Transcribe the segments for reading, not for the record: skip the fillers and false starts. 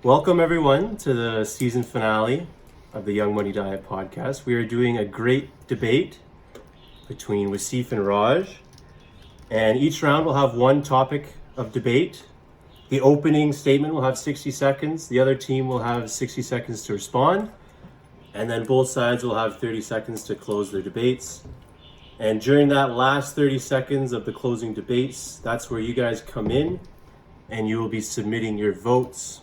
Welcome everyone to the season finale of the Young Money Diet podcast. We are doing a great debate between Wasif and Raj, and each round will have one topic of debate. The opening statement will have 60 seconds. The other team will have 60 seconds to respond, and then both sides will have 30 seconds to close their debates. And during that last 30 seconds of the closing debates, that's where you guys come in and you will be submitting your votes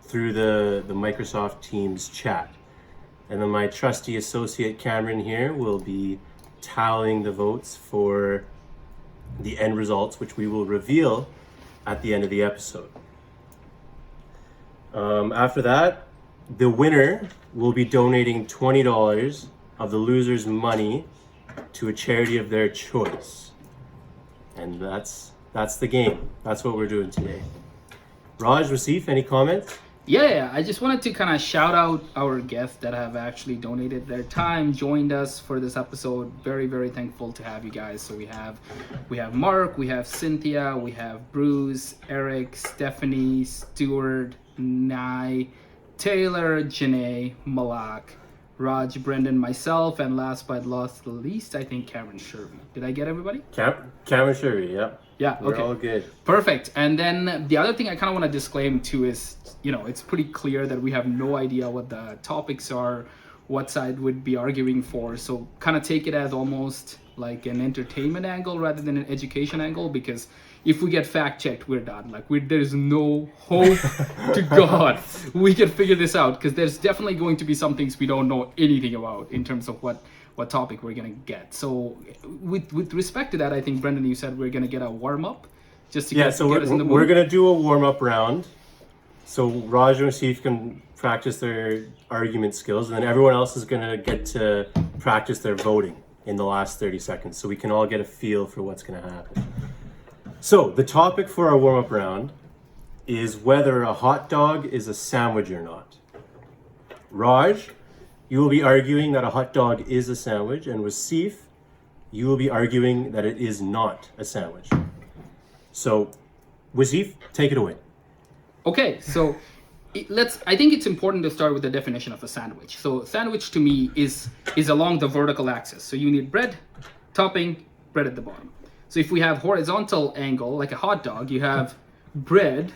through the Microsoft Teams chat. And then my trusty associate Cameron here will be tallying the votes for the end results, which we will reveal at the end of the episode. After that, the winner will be donating $20 of the loser's money to a charity of their choice. And that's the game. That's what we're doing today. Raj, Wasif, any comments? Yeah, I just wanted to kind of shout out our guests that have actually donated their time, joined us for this episode. Very, very thankful to have you guys. So we have Mark, we have Cynthia, we have Bruce, Eric, Stephanie, Stewart, Nye, Taylor, Jennaye, Malak, Raj, Brendan, myself, and last but not least, I think Cameron Sjerve. Did I get everybody? Cameron Sjerve, yeah. Yeah, We're okay. all good. Perfect. And then the other thing I kind of want to disclaim too is, it's pretty clear that we have no idea what the topics are, what side would be arguing for. So kind of take it as almost like an entertainment angle rather than an education angle, because if we get fact checked, we're done. There's no hope to God we can figure this out, because there's definitely going to be some things we don't know anything about in terms of what topic we're going to get. So with respect to that, I think, Brendan, you said we're going to get a warm-up just to get us in the mood. We're going to do a warm-up round. So Raj and Wasif can practice their argument skills, and then everyone else is going to get to practice their voting in the last 30 seconds, so we can all get a feel for what's going to happen. So the topic for our warm-up round is whether a hot dog is a sandwich or not. Raj, you will be arguing that a hot dog is a sandwich, and Wasif, you will be arguing that it is not a sandwich. So, Wasif, take it away. Okay, so I think it's important to start with the definition of a sandwich. So sandwich to me is along the vertical axis. So you need bread, topping, bread at the bottom. So if we have horizontal angle, like a hot dog, you have bread,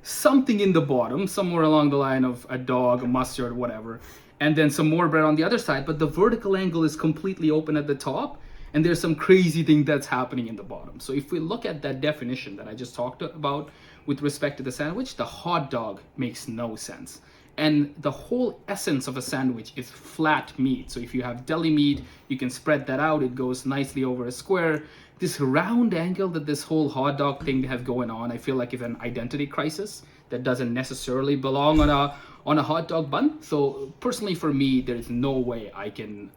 something in the bottom, somewhere along the line of a dog, a mustard, whatever, and then some more bread on the other side, but the vertical angle is completely open at the top, and there's some crazy thing that's happening in the bottom. So if we look at that definition that I just talked about with respect to the sandwich, the hot dog makes no sense. And the whole essence of a sandwich is flat meat. So if you have deli meat, you can spread that out, it goes nicely over a square. This round angle that this whole hot dog thing has going on, I feel like is an identity crisis that doesn't necessarily belong on a hot dog bun. So personally for me, there's no way I can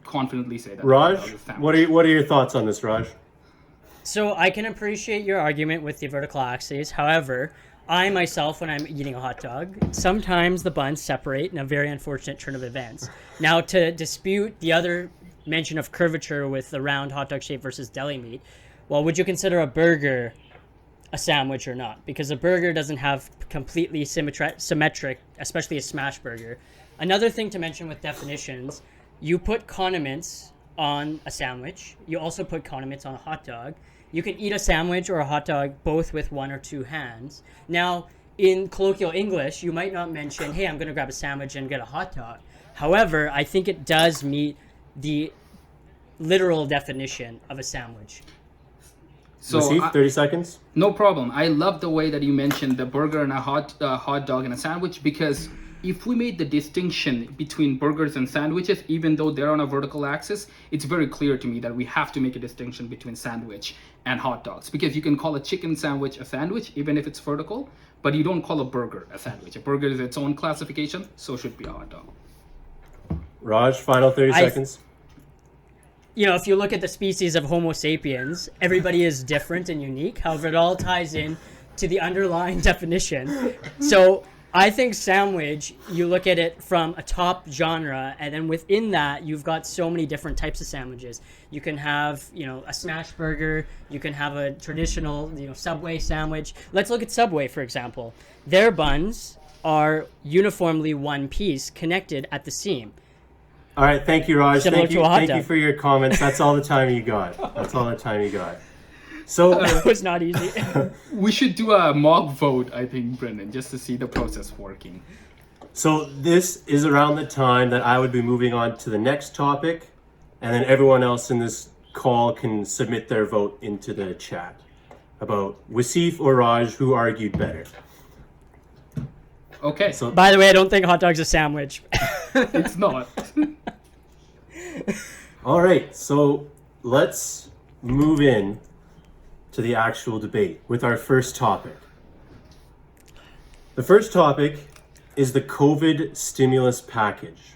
confidently say that. Raj, what are your thoughts on this, Raj? So I can appreciate your argument with the vertical axis. However, I myself, when I'm eating a hot dog, sometimes the buns separate in a very unfortunate turn of events. Now, to dispute the other mention of curvature with the round hot dog shape versus deli meat, well, would you consider a burger a sandwich or not? Because a burger doesn't have completely symmetric, especially a smash burger. Another thing to mention with definitions, you put condiments on a sandwich. You also put condiments on a hot dog. You can eat a sandwich or a hot dog both with one or two hands. Now, in colloquial English, you might not mention, hey, I'm going to grab a sandwich and get a hot dog. However, I think it does meet the literal definition of a sandwich. So, Wasif, 30 seconds. No problem. I love the way that you mentioned the burger and a hot dog and a sandwich, because if we made the distinction between burgers and sandwiches, even though they're on a vertical axis, it's very clear to me that we have to make a distinction between sandwich and hot dogs, because you can call a chicken sandwich a sandwich even if it's vertical, but you don't call a burger a sandwich. A burger is its own classification, so should be a hot dog. Raj, final 30 seconds. If you look at the species of Homo sapiens, everybody is different and unique. However, it all ties in to the underlying definition. So I think sandwich, you look at it from a top genre, and then within that, you've got so many different types of sandwiches. You can have, a smash burger. You can have a traditional, Subway sandwich. Let's look at Subway, for example. Their buns are uniformly one piece, connected at the seam. All right, thank you, Raj. Similar to a hot Thank you dog. for your comments. That's all the time you got. So, That was not easy. We should do a mock vote, I think, Brendan, just to see the process working. so this is around the time that I would be moving on to the next topic, and then everyone else in this call can submit their vote into the chat about Wasif or Raj, who argued better. Okay, So, By the way, I don't think hot dog's a sandwich. it's not. all right, so let's move in to the actual debate with our first topic. The first topic is the COVID stimulus package.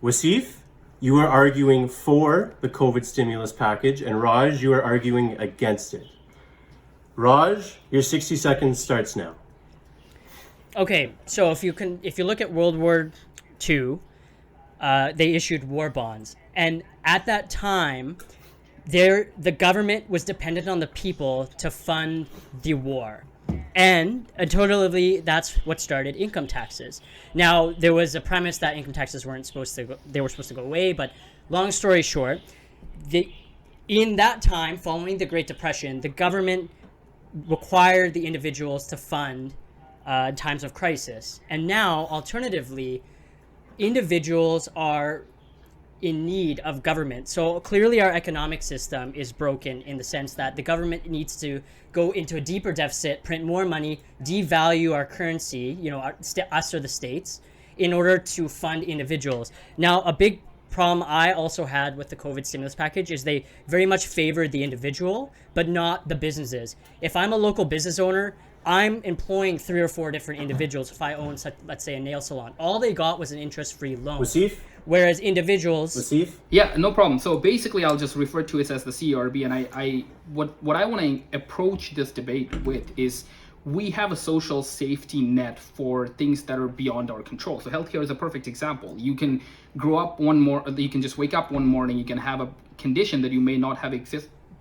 Wasif, you are arguing for the COVID stimulus package, and Raj, you are arguing against it. Raj, your 60 seconds starts now. Okay, so if you look at World War II, they issued war bonds, and at that time, the government was dependent on the people to fund the war, and totally that's what started income taxes. Now there was a premise that income taxes weren't supposed to go away, but long story short, in that time following the Great Depression, the government required the individuals to fund times of crisis. And now, alternatively, individuals are in need of government. So clearly our economic system is broken in the sense that the government needs to go into a deeper deficit, print more money, devalue our currency, us or the states, in order to fund individuals. Now, a big problem I also had with the COVID stimulus package is they very much favored the individual, but not the businesses. If I'm a local business owner, I'm employing 3 or 4 different individuals if I own, let's say, a nail salon. All they got was an interest-free loan. Wasif? Whereas individuals... Wasif? Yeah, no problem. So basically, I'll just refer to it as the CRB, and what I want to approach this debate with is we have a social safety net for things that are beyond our control. So healthcare is a perfect example. You can you can just wake up one morning, you can have a condition that you may not have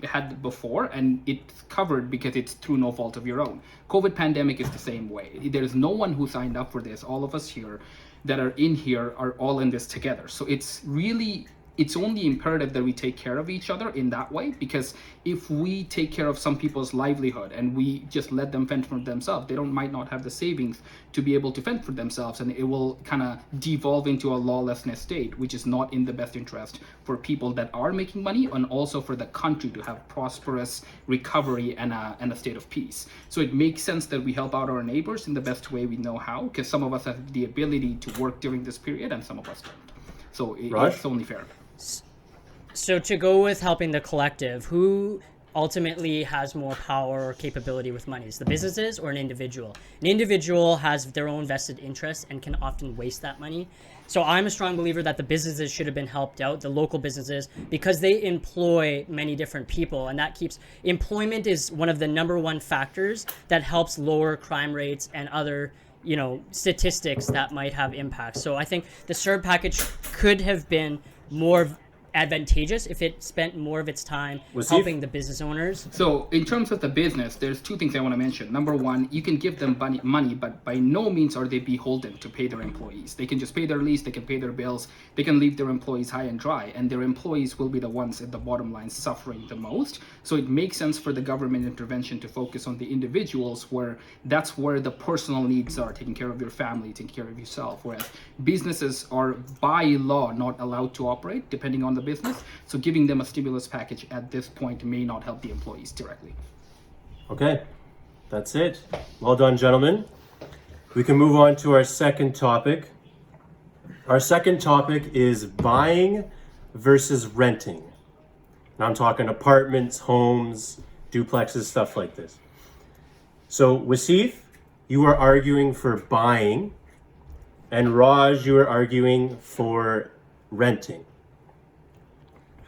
had before, and it's covered because it's through no fault of your own. COVID pandemic is the same way. There's no one who signed up for this. All of us here that are in here are all in this together. So it's only imperative that we take care of each other in that way, because if we take care of some people's livelihood and we just let them fend for themselves, they might not have the savings to be able to fend for themselves, and it will kind of devolve into a lawlessness state, which is not in the best interest for people that are making money, and also for the country to have prosperous recovery and a state of peace. So it makes sense that we help out our neighbors in the best way we know how, because some of us have the ability to work during this period and some of us don't. So it's only fair. So to go with helping the collective, who ultimately has more power or capability with money? Is the businesses or an individual? An individual has their own vested interests and can often waste that money. So I'm a strong believer that the businesses should have been helped out, the local businesses, because they employ many different people, and that keeps employment is one of the number one factors that helps lower crime rates and other statistics that might have impact. So I think the CERB package could have been more advantageous if it spent more of its time helping the business owners. So in terms of the business, there's 2 things I want to mention. Number one, you can give them money, but by no means are they beholden to pay their employees. They can just pay their lease, they can pay their bills, they can leave their employees high and dry, and their employees will be the ones at the bottom line suffering the most. So it makes sense for the government intervention to focus on the individuals, where that's where the personal needs are, taking care of your family, taking care of yourself, whereas businesses are by law not allowed to operate depending on the business. So giving them a stimulus package at this point may not help the employees directly. Okay, that's it. Well done, gentlemen. We can move on to our second topic. Our second topic is buying versus renting. Now I'm talking apartments, homes, duplexes, stuff like this. So Wasif, you are arguing for buying, and Raj, you are arguing for renting.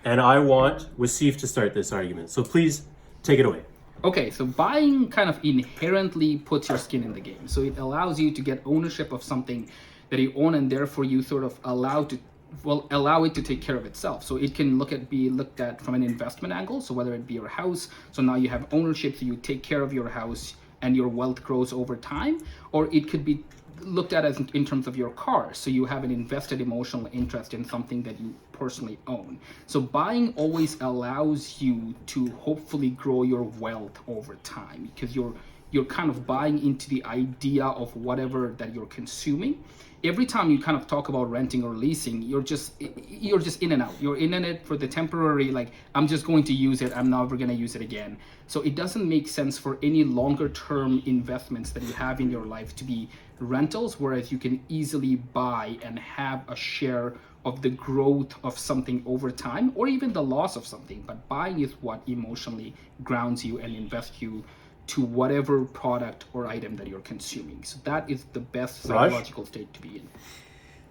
And I want Wasif to start this argument. So please take it away. Okay, so buying kind of inherently puts your skin in the game. So it allows you to get ownership of something that you own, and therefore you sort of allow it to take care of itself. So it can be looked at from an investment angle. So whether it be your house, so now you have ownership, so you take care of your house and your wealth grows over time, or it could be looked at as in terms of your car. So you have an invested emotional interest in something that you personally own. So buying always allows you to hopefully grow your wealth over time, because you're kind of buying into the idea of whatever that you're consuming. Every time you kind of talk about renting or leasing, you're just in and out. You're in it for the temporary, like, I'm just going to use it, I'm never going to use it again. So it doesn't make sense for any longer term investments that you have in your life to be rentals, whereas you can easily buy and have a share of the growth of something over time, or even the loss of something. But buying is what emotionally grounds you and invests you to whatever product or item that you're consuming. So that is the best psychological state to be in.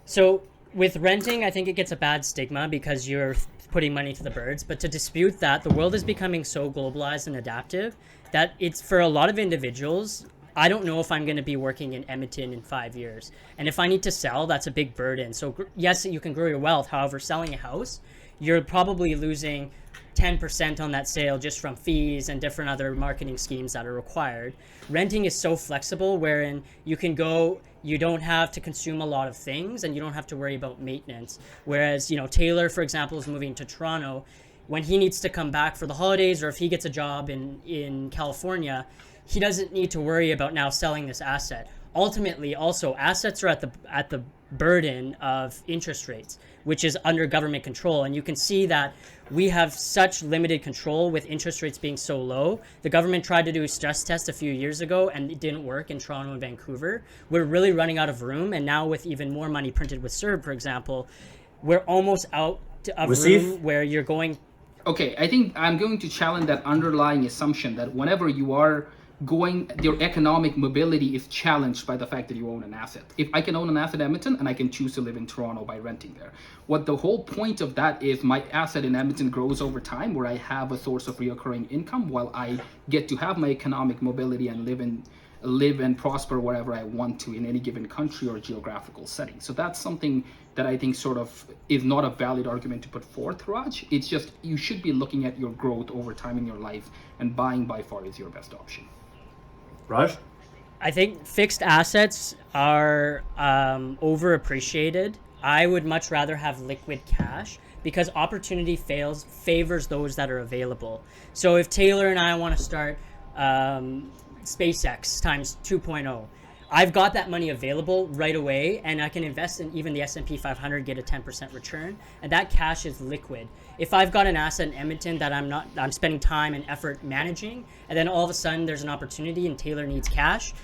So with renting, I think it gets a bad stigma because you're putting money to the birds. But to dispute that, the world is becoming so globalized and adaptive that it's, for a lot of individuals, I don't know if I'm going to be working in Edmonton in 5 years. And if I need to sell, that's a big burden. So yes, you can grow your wealth. However, selling a house, you're probably losing 10% on that sale just from fees and different other marketing schemes that are required. Renting is so flexible, wherein you can go, you don't have to consume a lot of things and you don't have to worry about maintenance. Whereas, Taylor, for example, is moving to Toronto. When he needs to come back for the holidays, or if he gets a job in California, he doesn't need to worry about now selling this asset. Ultimately, also, assets are at the burden of interest rates, which is under government control. And you can see that we have such limited control with interest rates being so low. The government tried to do a stress test a few years ago and it didn't work in Toronto and Vancouver. We're really running out of room. And now with even more money printed with CERB, for example, we're almost out of room where you're going. Okay, I think I'm going to challenge that underlying assumption that whenever you are your economic mobility is challenged by the fact that you own an asset. If I can own an asset in Edmonton and I can choose to live in Toronto by renting there. What the whole point of that is, my asset in Edmonton grows over time, where I have a source of recurring income while I get to have my economic mobility and live and prosper wherever I want to in any given country or geographical setting. So that's something that I think sort of is not a valid argument to put forth, Raj. It's just, you should be looking at your growth over time in your life, and buying by far is your best option. Raj? I think fixed assets are overappreciated. I would much rather have liquid cash because opportunity favors those that are available. So if Taylor and I want to start SpaceX times 2.0, I've got that money available right away, and I can invest in even the S&P 500, get a 10% return, and that cash is liquid. If I've got an asset in Edmonton that I'm spending time and effort managing, and then all of a sudden there's an opportunity and Taylor needs cash,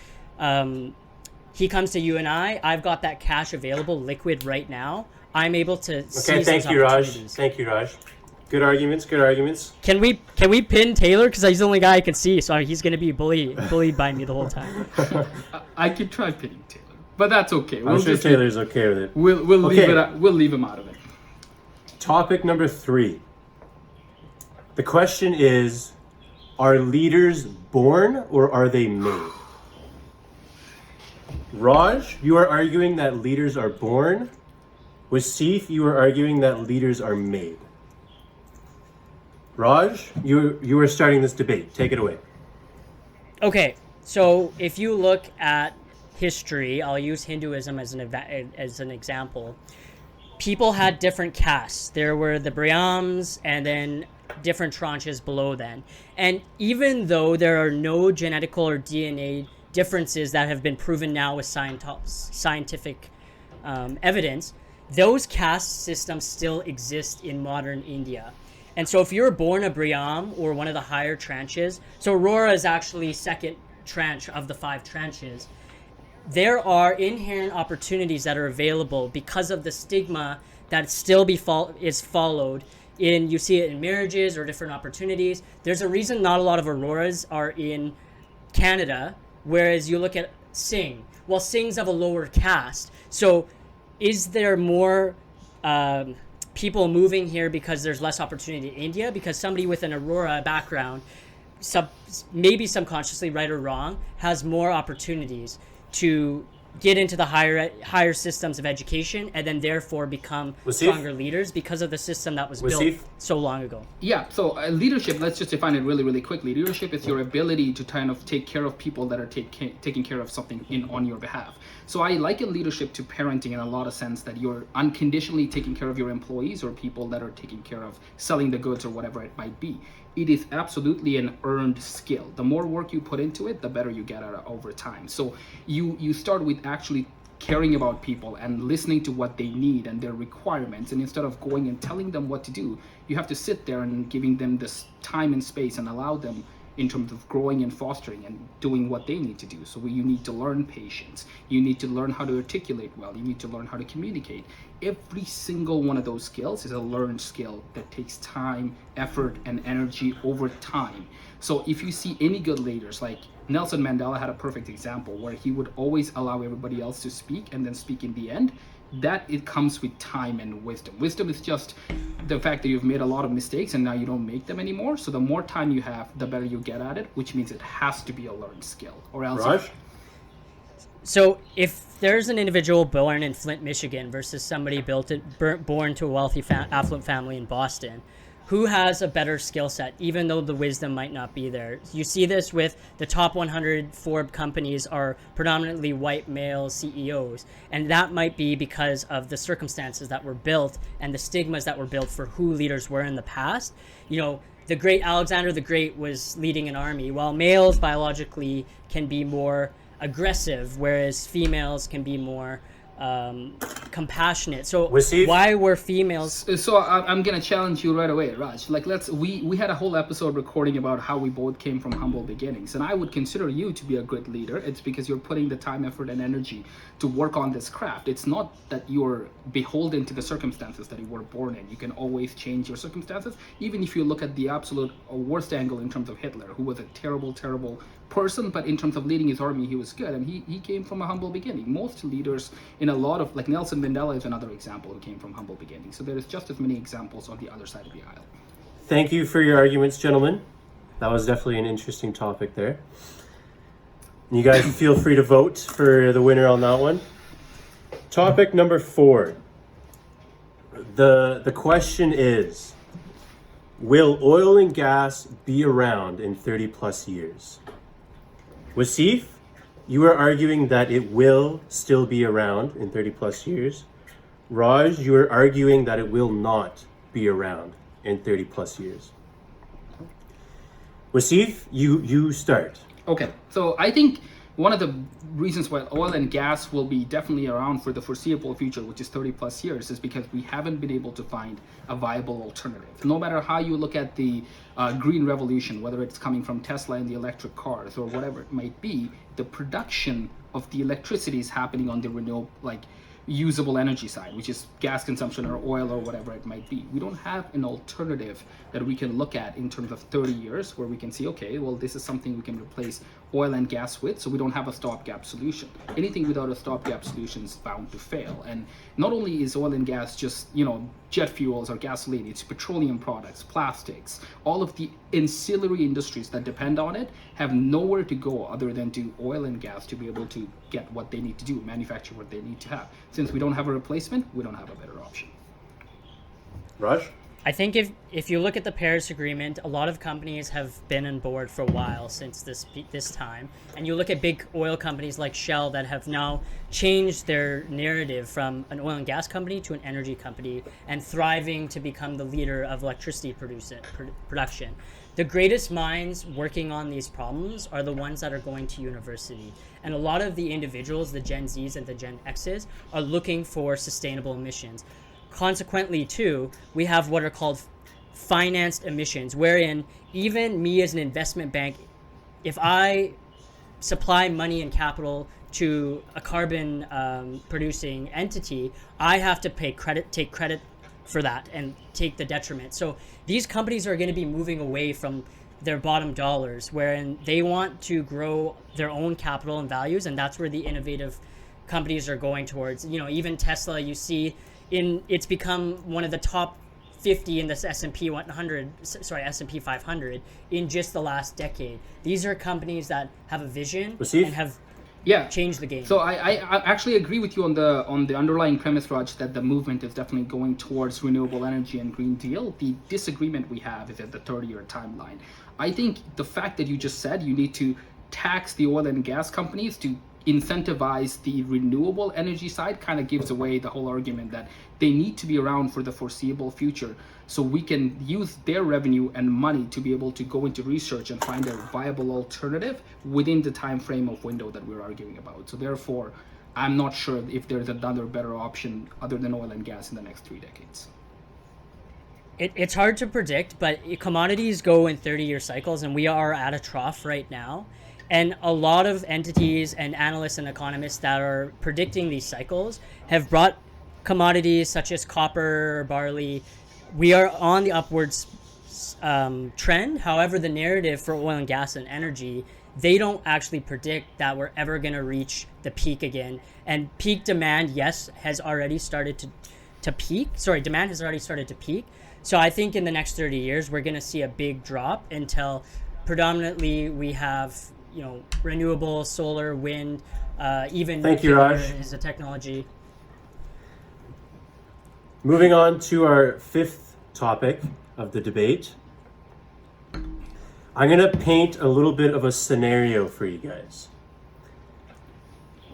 he comes to you and I've got that cash available, liquid right now. I'm able to seize those opportunities. Thank you, Raj. Good arguments. Can we pin Taylor, because he's the only guy I can see, so he's going to be bullied by me the whole time. I could try pinning Taylor, but that's okay. I'm sure Taylor's okay with it. We'll leave him out of it. Topic number 3. The question is, are leaders born or are they made? Raj, you are arguing that leaders are born. Wasif, you are arguing that leaders are made. Raj, you are starting this debate. Take it away. Okay, so if you look at history, I'll use Hinduism as an example. People had different castes. There were the Brahmins and then different tranches below then. And even though there are no genetical or DNA differences that have been proven now with scientific evidence, those caste systems still exist in modern India. And so if you're born a Brahmin or one of the higher tranches, so Aurora is actually second tranche of the 5 tranches, there are inherent opportunities that are available because of the stigma that still is followed in, you see it in marriages or different opportunities. There's a reason not a lot of Auroras are in Canada, whereas you look at Singh. Well, Singhs have a lower caste. So is there more people moving here because there's less opportunity in India? Because somebody with an Aurora background maybe subconsciously, right or wrong, has more opportunities to get into the higher systems of education and then therefore become stronger leaders because of the system that was built so long ago. Yeah, so leadership, let's just define it really, really quickly. Leadership is your ability to kind of take care of people that are taking care of something on your behalf. So I liken leadership to parenting in a lot of sense, that you're unconditionally taking care of your employees or people that are taking care of selling the goods or whatever it might be. It is absolutely an earned skill. The more work you put into it, the better you get at it over time. So you start with actually caring about people and listening to what they need and their requirements, and instead of going and telling them what to do, you have to sit there and giving them this time and space and allow them in terms of growing and fostering and doing what they need to do. So you need to learn patience, you need to learn how to articulate well, you need to learn how to communicate. Every single one of those skills is a learned skill that takes time, effort, and energy over time. So if you see any good leaders, like Nelson Mandela had a perfect example where he would always allow everybody else to speak and then speak in the end. That it comes with time and wisdom. Wisdom is just the fact that you've made a lot of mistakes and now you don't make them anymore. So the more time you have, the better you get at it, which means it has to be a learned skill, or else. Raj? So if there's an individual born in Flint, Michigan versus somebody born to a wealthy, affluent family in Boston, who has a better skill set, even though the wisdom might not be there? You see this with the top 100 Forbes companies are predominantly white male CEOs, and that might be because of the circumstances that were built and the stigmas that were built for who leaders were in the past. You know, the great Alexander the Great was leading an army, while males biologically can be more aggressive, whereas females can be more compassionate. So why were females? So I'm gonna challenge you right away, Raj. Like, we had a whole episode recording about how we both came from humble beginnings, and I would consider you to be a good leader. It's because you're putting the time, effort, and energy to work on this craft. It's not that you're beholden to the circumstances that you were born in. You can always change your circumstances, even if you look at the absolute worst angle in terms of Hitler, who was a terrible, terrible person, but in terms of leading his army, he was good, and he came from a humble beginning. Most leaders in a lot of, like Nelson Mandela is another example who came from humble beginnings. So there is just as many examples on the other side of the aisle. Thank you for your arguments, gentlemen. That was definitely an interesting topic there. You guys feel free to vote for the winner on that one. Topic number 4. The question is, will oil and gas be around in 30 plus years? Wasif, you are arguing that it will still be around in 30 plus years. Raj, you are arguing that it will not be around in 30 plus years. Wasif, you start. Okay, so I think one of the reasons why oil and gas will be definitely around for the foreseeable future, which is 30 plus years, is because we haven't been able to find a viable alternative. No matter how you look at the green revolution, whether it's coming from Tesla and the electric cars or whatever it might be, the production of the electricity is happening on the renewable, like usable energy side, which is gas consumption or oil or whatever it might be. We don't have an alternative that we can look at in terms of 30 years where we can see, okay, well, this is something we can replace oil and gas with, so we don't have a stopgap solution. Anything without a stopgap solution is bound to fail. And not only is oil and gas just, jet fuels or gasoline, it's petroleum products, plastics, all of the ancillary industries that depend on it have nowhere to go other than to oil and gas to be able to get what they need to do, manufacture what they need to have. Since we don't have a replacement, we don't have a better option. Raj? I think if you look at the Paris Agreement, a lot of companies have been on board for a while since this time, and you look at big oil companies like Shell that have now changed their narrative from an oil and gas company to an energy company and thriving to become the leader of electricity production. The greatest minds working on these problems are the ones that are going to university, and a lot of the individuals, the Gen Zs and the Gen Xs, are looking for sustainable emissions. Consequently, too, we have what are called financed emissions, wherein even me as an investment bank, if I supply money and capital to a carbon producing entity, I have to take credit for that and take the detriment. So these companies are going to be moving away from their bottom dollars, wherein they want to grow their own capital and values, and that's where the innovative companies are going towards. Even Tesla, you see, it's become one of the top 50 in this S&P 100, sorry, S&P 500 in just the last decade. These are companies that have a vision Wasif? and have Yeah. changed the game. So I actually agree with you on the underlying premise, Raj, that the movement is definitely going towards renewable energy and Green Deal. The disagreement we have is at the 30-year timeline. I think the fact that you just said you need to tax the oil and gas companies to incentivize the renewable energy side kind of gives away the whole argument that they need to be around for the foreseeable future, so we can use their revenue and money to be able to go into research and find a viable alternative within the time frame of window that we're arguing about. So therefore, I'm not sure if there's another better option other than oil and gas in the next 3 decades. It's hard to predict, but commodities go in 30-year cycles, and we are at a trough right now. And a lot of entities and analysts and economists that are predicting these cycles have brought commodities such as copper, barley. We are on the upwards trend. However, the narrative for oil and gas and energy, they don't actually predict that we're ever going to reach the peak again. And peak demand, yes, has already started to peak. Sorry, demand has already started to peak. So I think in the next 30 years, we're going to see a big drop until predominantly we have, you know, renewable, solar, wind, even Thank you, Raj. is a technology. Moving on to our 5th topic of the debate. I'm going to paint a little bit of a scenario for you guys.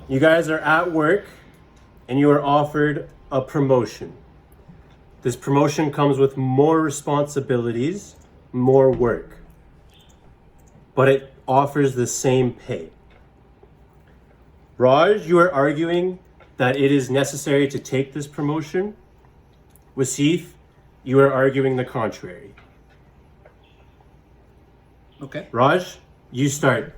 You guys are at work and you are offered a promotion. This promotion comes with more responsibilities, more work, but it offers the same pay. Raj, you are arguing that it is necessary to take this promotion. Wasif, you are arguing the contrary. Okay. Raj, you start.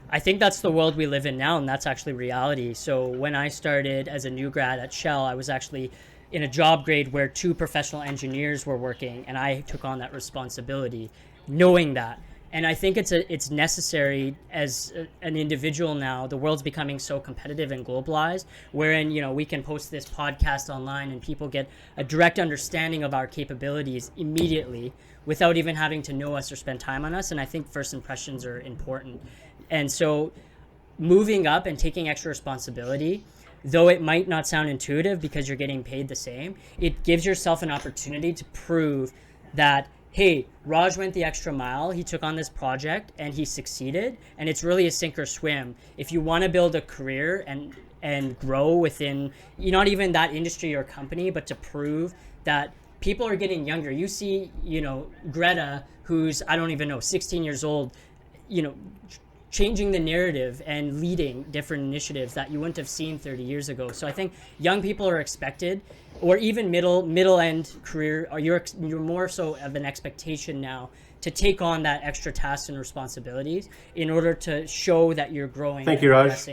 I think that's the world we live in now, and that's actually reality. So when I started as a new grad at Shell, I was actually in a job grade where 2 professional engineers were working, and I took on that responsibility, knowing that. And I think it's necessary as an individual now. The world's becoming so competitive and globalized, wherein, you know, we can post this podcast online and people get a direct understanding of our capabilities immediately without even having to know us or spend time on us. And I think first impressions are important. And so moving up and taking extra responsibility, though it might not sound intuitive because you're getting paid the same, it gives yourself an opportunity to prove that, hey, Raj went the extra mile, he took on this project and he succeeded, and it's really a sink or swim. If you want to build a career and grow within, not even that industry or company, but to prove that people are getting younger. You see, you know, Greta, who's, I don't even know, 16 years old, you know, changing the narrative and leading different initiatives that you wouldn't have seen 30 years ago. So I think young people are expected, or even middle end career, or you're more so of an expectation now to take on that extra tasks and responsibilities in order to show that you're growing. Thank you, Raj.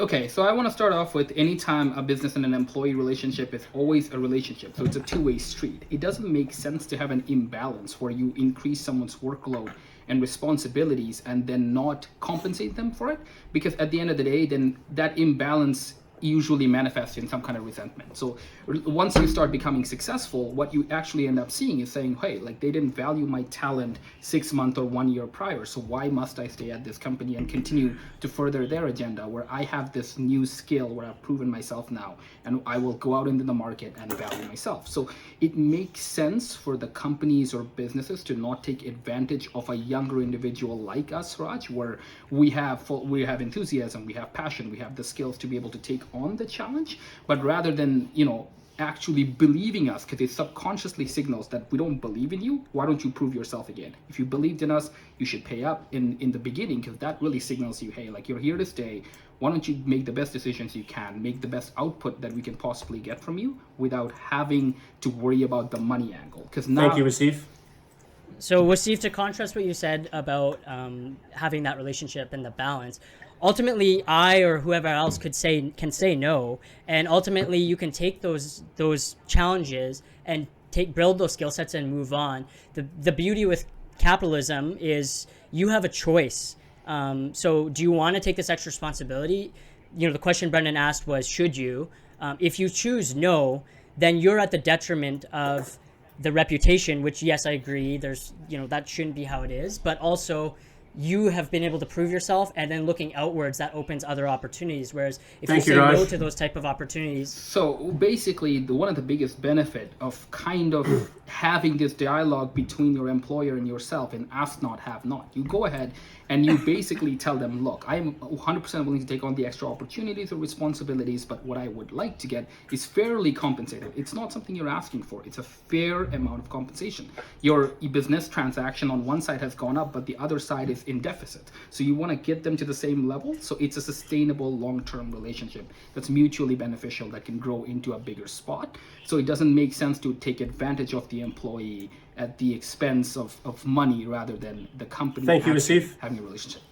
Okay, so I want to start off with anytime a business and an employee relationship is always a relationship. So it's a two-way street. It doesn't make sense to have an imbalance where you increase someone's workload and responsibilities and then not compensate them for it, because at the end of the day, then that imbalance usually manifests in some kind of resentment. So once you start becoming successful, what you actually end up seeing is saying, hey, like, they didn't value my talent 6 months or 1 year prior, so why must I stay at this company and continue to further their agenda where I have this new skill where I've proven myself now and I will go out into the market and value myself. So it makes sense for the companies or businesses to not take advantage of a younger individual like us, Raj, where we have enthusiasm, we have passion, we have the skills to be able to take on the challenge, but rather than, you know, actually believing us, because it subconsciously signals that we don't believe in you, why don't you prove yourself again? If you believed in us, you should pay up in the beginning, because that really signals you, hey, like, you're here to stay. Why don't you make the best decisions you can, make the best output that we can possibly get from you without having to worry about the money angle? Because now, Thank you, Wasif. So Wasif, to contrast what you said about having that relationship and the balance, ultimately I or whoever else can say no, and ultimately you can take those challenges and build those skill sets and move on. The beauty with capitalism is you have a choice. So do you want to take this extra responsibility? You know, the question Brendan asked was, should you? If you choose no, then you're at the detriment of the reputation, which, yes, I agree, there's, that shouldn't be how it is, but also you have been able to prove yourself, and then looking outwards, that opens other opportunities. Whereas if you say no to those type of opportunities. So basically, one of the biggest benefit of kind of having this dialogue between your employer and yourself, and ask not, have not. You go ahead and you basically tell them, look, I'm 100% willing to take on the extra opportunities or responsibilities, but what I would like to get is fairly compensated. It's not something you're asking for. It's a fair amount of compensation. Your business transaction on one side has gone up, but the other side is in deficit. So you want to get them to the same level. So it's a sustainable long-term relationship that's mutually beneficial, that can grow into a bigger spot. So it doesn't make sense to take advantage of the employee at the expense of money rather than the company. Thank you, Asif. Having a relationship.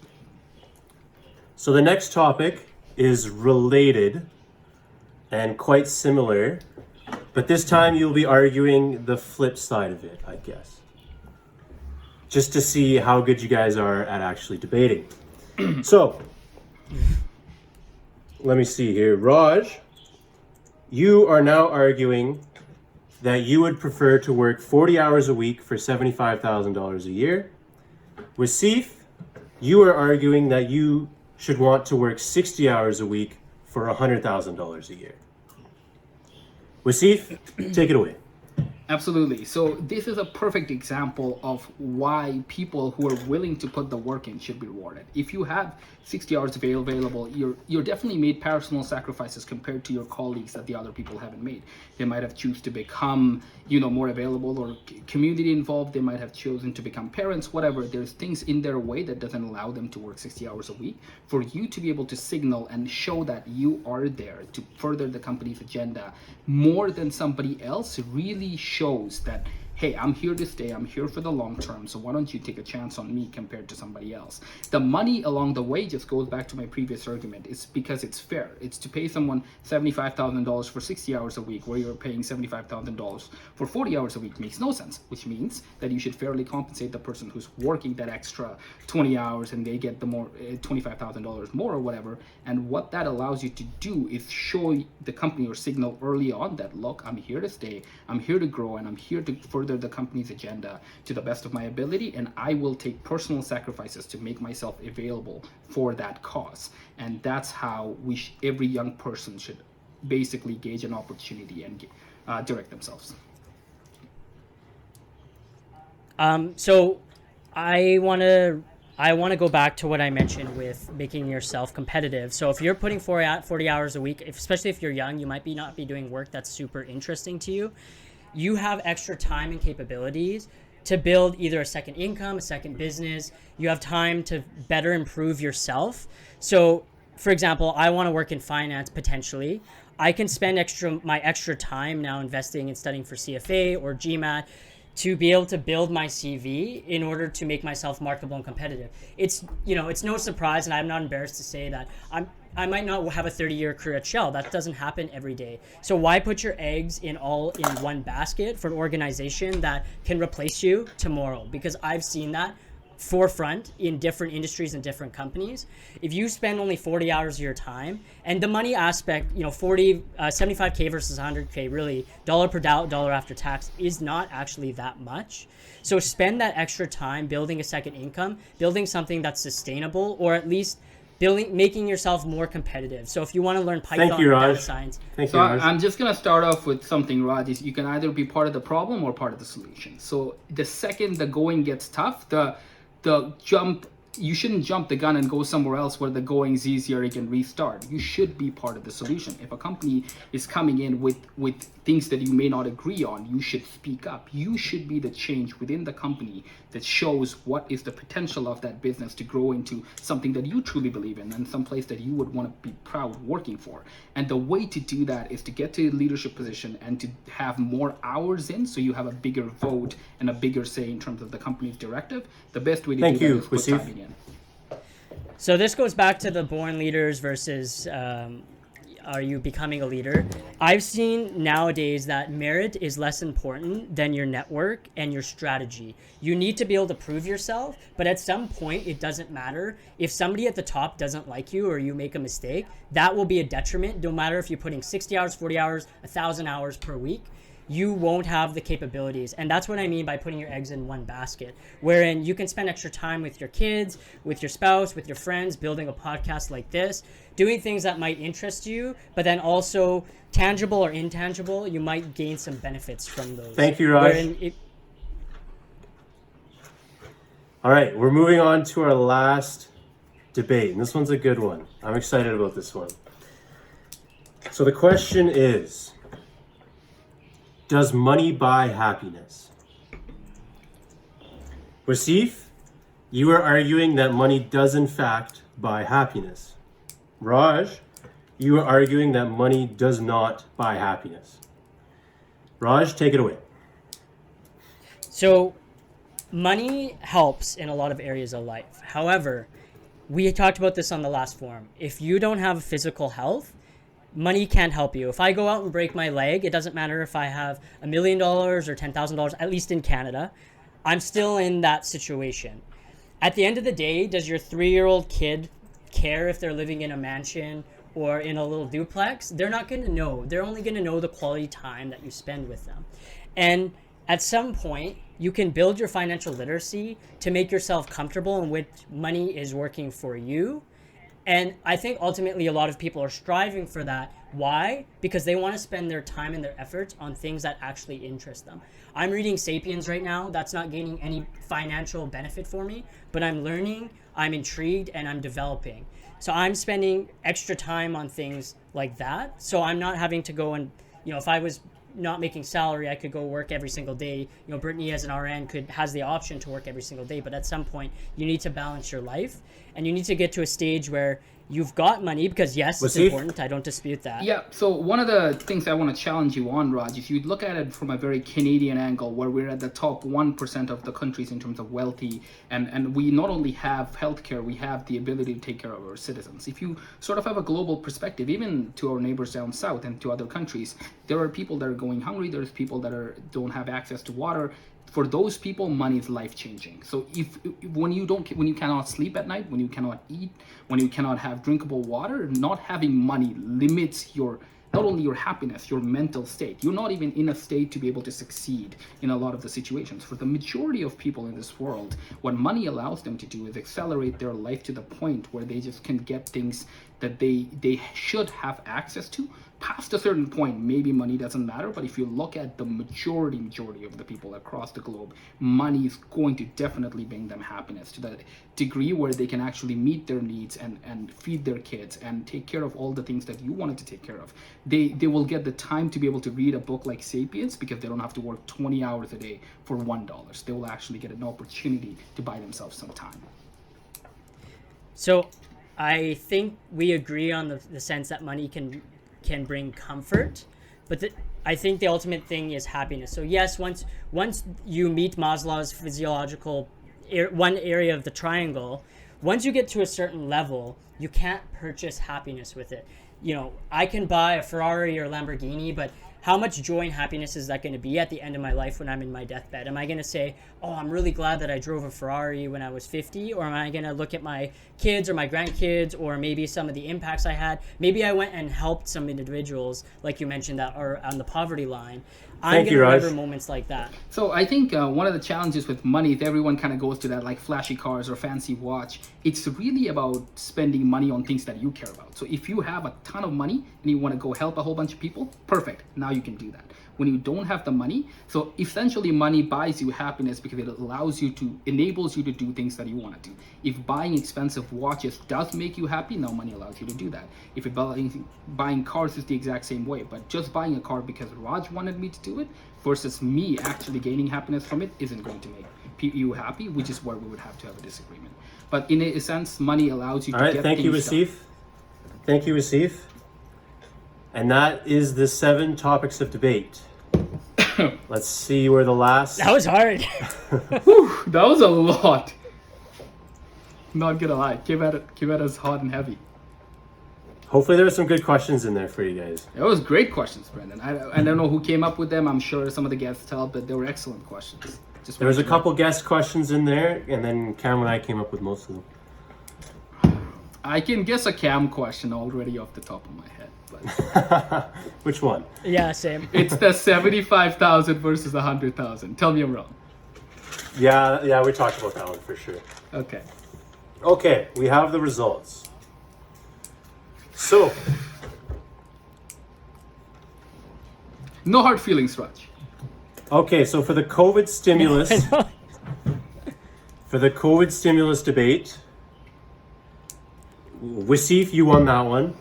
So the next topic is related and quite similar, but this time you'll be arguing the flip side of it, I guess. Just to see how good you guys are at actually debating. So, let me see here. Raj, you are now arguing that you would prefer to work 40 hours a week for $75,000 a year. Wasif, you are arguing that you should want to work 60 hours a week for $100,000 a year. Wasif, take it away. Absolutely. So this is a perfect example of why people who are willing to put the work in should be rewarded. If you have 60 hours available, you're definitely made personal sacrifices compared to your colleagues that the other people haven't made. They might have chosen to become, more available or community involved. They might have chosen to become parents, whatever. There's things in their way that doesn't allow them to work 60 hours a week. For you to be able to signal and show that you are there to further the company's agenda more than somebody else really shows that, hey, I'm here to stay, I'm here for the long term, so why don't you take a chance on me compared to somebody else? The money along the way just goes back to my previous argument. It's because it's fair. It's to pay someone $75,000 for 60 hours a week, where you're paying $75,000 for 40 hours a week makes no sense, which means that you should fairly compensate the person who's working that extra 20 hours and they get the more $25,000 more or whatever. And what that allows you to do is show the company or signal early on that, look, I'm here to stay, I'm here to grow, and I'm here to further the company's agenda to the best of my ability, and I will take personal sacrifices to make myself available for that cause. And that's how every young person should basically gauge an opportunity and direct themselves. So I want to go back to what I mentioned with making yourself competitive. So if you're putting 40 hours a week, especially if you're young, you might not be doing work that's super interesting to you. You have extra time and capabilities to build either a second income, a second business. You have time to better improve yourself. So, for example, I want to work in finance potentially. I can spend my extra time now investing in studying for CFA or GMAT to be able to build my CV in order to make myself marketable and competitive. It's no surprise, and I'm not embarrassed to say that I might not have a 30-year career at Shell. That doesn't happen every day. So why put your eggs in one basket for an organization that can replace you tomorrow? Because I've seen that forefront in different industries and different companies. If you spend only 40 hours of your time, and the money aspect, 75K versus 100K, really, dollar per dollar after tax is not actually that much. So spend that extra time building a second income, building something that's sustainable, or at least making yourself more competitive. So if you want to learn Python or data science. I'm just going to start off with something, Raj, is you can either be part of the problem or part of the solution. So the second the going gets tough, the jump, you shouldn't jump the gun and go somewhere else where the going's easier, you can restart. You should be part of the solution. If a company is coming in with things that you may not agree on, you should speak up. You should be the change within the company that shows what is the potential of that business to grow into something that you truly believe in and someplace that you would want to be proud working for. And the way to do that is to get to a leadership position and to have more hours in, so you have a bigger vote and a bigger say in terms of the company's directive. The best way to do that is put timing in. So this goes back to the born leaders versus are you becoming a leader? I've seen nowadays that merit is less important than your network and your strategy. You need to be able to prove yourself, but at some point it doesn't matter. If somebody at the top doesn't like you or you make a mistake, that will be a detriment. No matter if you're putting 60 hours, 40 hours, 1,000 hours per week, you won't have the capabilities. And that's what I mean by putting your eggs in one basket, wherein you can spend extra time with your kids, with your spouse, with your friends, building a podcast like this, doing things that might interest you, but then also tangible or intangible, you might gain some benefits from those. Thank you, Raj. All right, we're moving on to our last debate, and this one's a good one. I'm excited about this one. So the question is, does money buy happiness? Wasif, you are arguing that money does in fact buy happiness. Raj, you are arguing that money does not buy happiness. Raj, take it away. So, money helps in a lot of areas of life. However, we talked about this on the last forum. If you don't have physical health, money can't help you. If I go out and break my leg, it doesn't matter if I have $1 million or $10,000, at least in Canada, I'm still in that situation. At the end of the day, does your 3-year-old kid care if they're living in a mansion or in a little duplex? They're not going to know. They're only going to know the quality time that you spend with them. And at some point, you can build your financial literacy to make yourself comfortable in which money is working for you. And I think ultimately a lot of people are striving for that. Why? Because they want to spend their time and their efforts on things that actually interest them. I'm reading Sapiens right now. That's not gaining any financial benefit for me, but I'm learning, I'm intrigued, and I'm developing. So I'm spending extra time on things like that. So I'm not having to go and, if I was not making salary, I could go work every single day. Brittany as an RN has the option to work every single day, but at some point you need to balance your life and you need to get to a stage where you've got money, because yes, it's important. I don't dispute that. Yeah, so one of the things I want to challenge you on, Raj, if you look at it from a very Canadian angle, where we're at the top 1% of the countries in terms of wealthy, and we not only have healthcare, we have the ability to take care of our citizens. If you sort of have a global perspective, even to our neighbors down south and to other countries, there are people that are going hungry, there's people that don't have access to water. For those people, money is life-changing. So when you cannot sleep at night, when you cannot eat, when you cannot have drinkable water, not having money limits not only your happiness, your mental state. You're not even in a state to be able to succeed in a lot of the situations. For the majority of people in this world, what money allows them to do is accelerate their life to the point where they just can get things that they should have access to. Past a certain point, maybe money doesn't matter, but if you look at the majority of the people across the globe, money is going to definitely bring them happiness to the degree where they can actually meet their needs and feed their kids and take care of all the things that you wanted to take care of. They will get the time to be able to read a book like Sapiens because they don't have to work 20 hours a day for $1. They will actually get an opportunity to buy themselves some time. So I think we agree on the sense that money can bring comfort, but I think the ultimate thing is happiness. So yes, once you meet Maslow's physiological one area of the triangle, once you get to a certain level, you can't purchase happiness with it. I can buy a Ferrari or Lamborghini, but how much joy and happiness is that going to be at the end of my life when I'm in my deathbed? Am I going to say, oh, I'm really glad that I drove a Ferrari when I was 50? Or am I going to look at my kids or my grandkids or maybe some of the impacts I had? Maybe I went and helped some individuals, like you mentioned, that are on the poverty line. I'm going to remember moments like that. So I think one of the challenges with money, if everyone kind of goes to that like flashy cars or fancy watch, it's really about spending money on things that you care about. So if you have a ton of money and you want to go help a whole bunch of people, perfect. Now you can do that. When you don't have the money, so essentially money buys you happiness because it enables you to do things that you want to do. If buying expensive watches does make you happy, now money allows you to do that. If you're buying cars is the exact same way, but just buying a car because Raj wanted me to do it versus me actually gaining happiness from it isn't going to make you happy, which is where we would have to have a disagreement. But in a sense, money allows you to get things done. Thank you, Wasif. And that is the 7 topics of debate. Let's see where the last... That was hard. Whew, that was a lot. Not gonna lie. Came at us hot and heavy. Hopefully there were some good questions in there for you guys. It was great questions, Brendan. I don't know who came up with them. I'm sure some of the guests helped, but they were excellent questions. Just There was a wanted to- couple guest questions in there, and then Cam and I came up with most of them. I can guess a Cam question already off the top of my head, but Which one? Yeah, same. it's the 75,000 versus 100,000. Tell me I'm wrong. Yeah, we talked about that one for sure. Okay. Okay, we have the results. So, No hard feelings, Raj. okay, so for the COVID stimulus, debate, Wasif, you won that one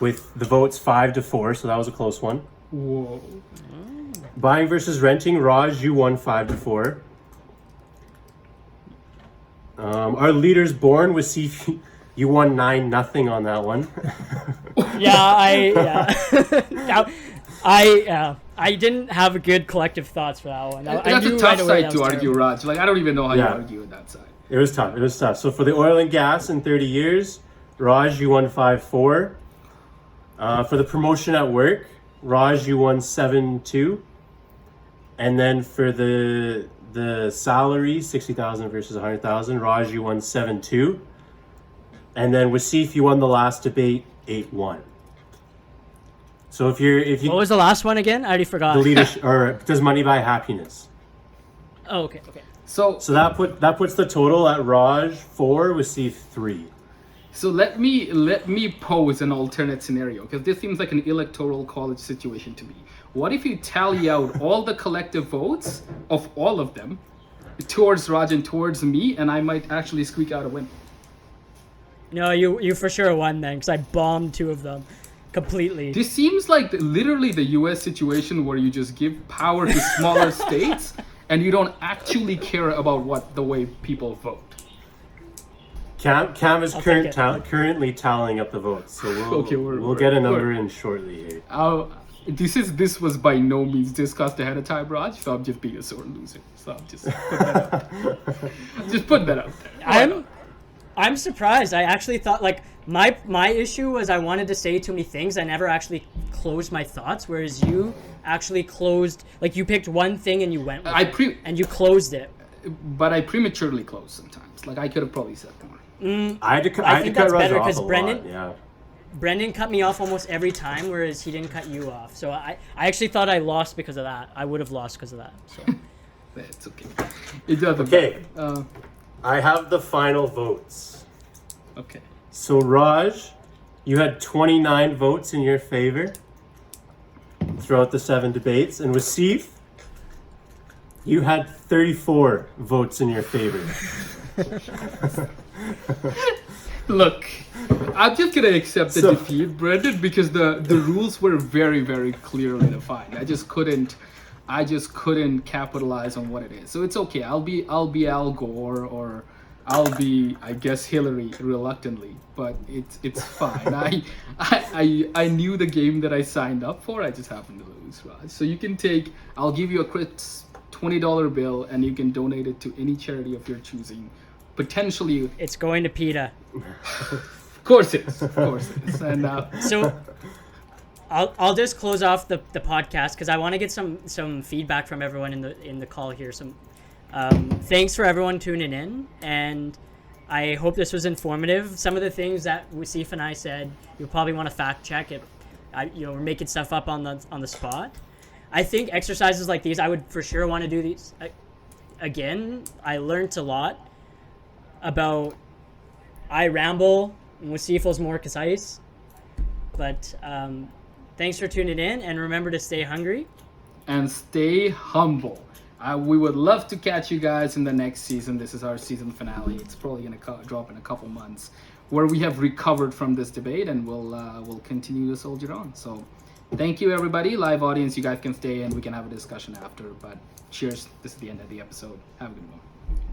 with the votes 5-4, so that was a close one. Whoa. Buying versus renting, Raj, you won 5-4. Our leaders born, Wasif, you won 9-0 on that one. I didn't have good collective thoughts for that one. I That's knew a tough right away side that to was argue, terrible. Raj. Like, I don't even know how you Yeah. argue with that side. It was tough. So for the oil and gas in 30 years, Raj, you won 5-4. For the promotion at work, Raj, you won 7-2. And then for the salary, 60,000 versus 100,000, Raj, you won 7-2. And then Wasif, you won the last debate 8-1. So if you What was the last one again? I already forgot. the leadership, or does money buy happiness? Oh, okay. So So that puts the total at Raj 4, Wasif 3. So let me pose an alternate scenario, because this seems like an electoral college situation to me. What if you tally out all the collective votes of all of them towards Raj and towards me, and I might actually squeak out a win? No, you for sure won then, because I bombed 2 of them completely. This seems like literally the U.S. situation where you just give power to smaller states, and you don't actually care about the way people vote. Cam is I'll take it. currently tallying up the votes, so Okay, we'll get a number in shortly here. This was by no means discussed ahead of time, Raj. So I'm just being a sore loser. So I'm just put that out there. Just put that out there. I'm surprised. I actually thought, like, my issue was I wanted to say too many things. I never actually closed my thoughts, whereas you actually closed, like, you picked one thing and you went with it, and you closed it. But I prematurely close sometimes. Like, I could have probably said more. I had to cut think that's Raj better off 'cause a Brendan- lot, yeah. Brendan cut me off almost every time, whereas he didn't cut you off. So I actually thought I lost because of that. I would have lost because of that. So. It's okay. It doesn't Okay. matter. I have the final votes. Okay. So Raj, you had 29 votes in your favor throughout the 7 debates, and Wasif, you had 34 votes in your favor. Look, I'm just gonna accept the So- defeat, Brendan, because the rules were very, very clearly defined. I just couldn't capitalize on what it is. So it's okay. I'll be Al Gore, or I'll be, I guess, Hillary reluctantly, but it's fine. I knew the game that I signed up for. I just happened to lose, Raj. So I'll give you a quick $20 bill, and you can donate it to any charity of your choosing. Potentially, It's going to PETA. of course it is. Of course it is. And So I'll just close off the podcast because I want to get some feedback from everyone in the call here. Some thanks for everyone tuning in, and I hope this was informative. Some of the things that Wasif and I said, you'll probably want to fact check it. We're making stuff up on the spot. I think exercises like these, I would for sure want to do these again. I learned a lot about I ramble and Wasif was more concise. But thanks for tuning in, and remember to stay hungry and stay humble. We would love to catch you guys in the next season. This is our season finale. It's probably going to drop in a couple months, where we have recovered from this debate, and we'll continue to soldier on. So thank you, everybody. Live audience, you guys can stay and we can have a discussion after. But cheers. This is the end of the episode. Have a good one.